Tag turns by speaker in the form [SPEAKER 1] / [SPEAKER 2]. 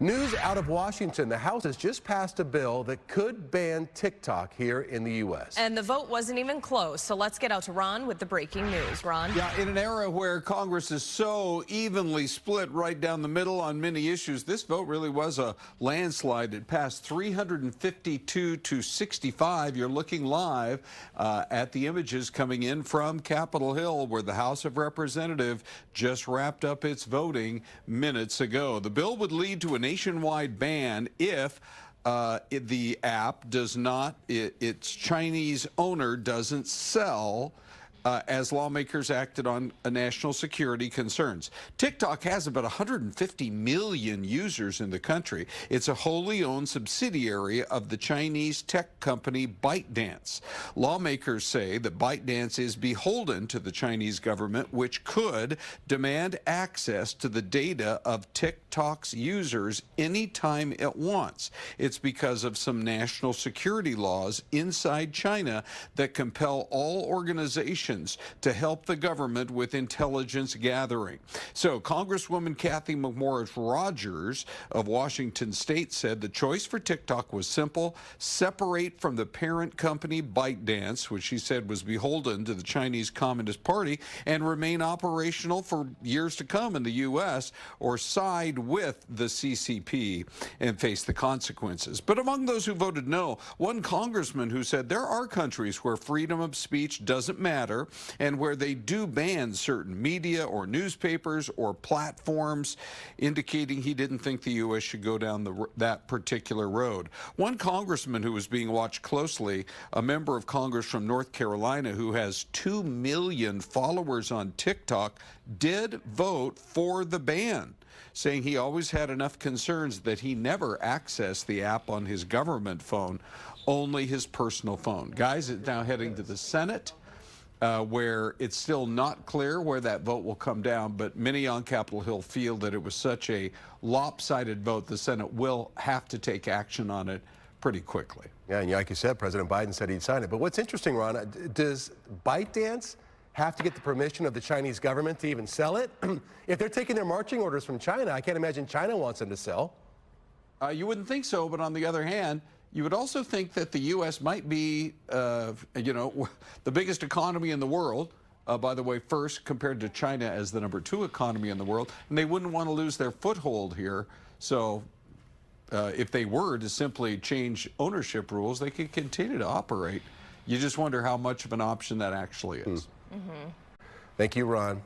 [SPEAKER 1] News out of Washington. The House has just passed a bill that could ban TikTok here in the U.S.
[SPEAKER 2] And the vote wasn't even close. So let's get out to Ron with the breaking news. Ron?
[SPEAKER 3] Yeah, in an era where Congress is so evenly split right down the middle on many issues, this vote really was a landslide. It passed 352 to 65. You're looking live at the images coming in from Capitol Hill, where the House of Representatives just wrapped up its voting minutes ago. The bill would lead to a nationwide ban if the app does not, its Chinese owner doesn't sell as lawmakers acted on national security concerns. TikTok has about 150 million users in the country. It's a wholly owned subsidiary of the Chinese tech company ByteDance. Lawmakers say that ByteDance is beholden to the Chinese government, which could demand access to the data of TikTok's users anytime it wants. It's because of some national security laws inside China that compel all organizations to help the government with intelligence gathering. So Congresswoman Cathy McMorris Rodgers of Washington State said the choice for TikTok was simple: separate from the parent company ByteDance, which she said was beholden to the Chinese Communist Party, and remain operational for years to come in the U.S., or side with the CCP and face the consequences. But among those who voted no, one congressman who said there are countries where freedom of speech doesn't matter, and where they do ban certain media or newspapers or platforms, indicating he didn't think the U.S. should go down that particular road. One congressman who was being watched closely, a member of Congress from North Carolina who has 2 million followers on TikTok, did vote for the ban, saying he always had enough concerns that he never accessed the app on his government phone, only his personal phone. Guys, it's now heading to the Senate, where it's still not clear where that vote will come down, but many on Capitol Hill feel that it was such a lopsided vote, the Senate will have to take action on it pretty quickly.
[SPEAKER 1] Yeah, and like you said, President Biden said he'd sign it. But what's interesting, Ron, does ByteDance have to get the permission of the Chinese government to even sell it? If they're taking their marching orders from China, I can't imagine China wants them to sell.
[SPEAKER 3] You wouldn't think so, but on the other hand, you would also think that the U.S. might be, the biggest economy in the world, by the way, first compared to China as the #2 economy in the world, and they wouldn't want to lose their foothold here. So if they were to simply change ownership rules, they could continue to operate. You just wonder how much of an option that actually is.
[SPEAKER 1] Thank you, Ron.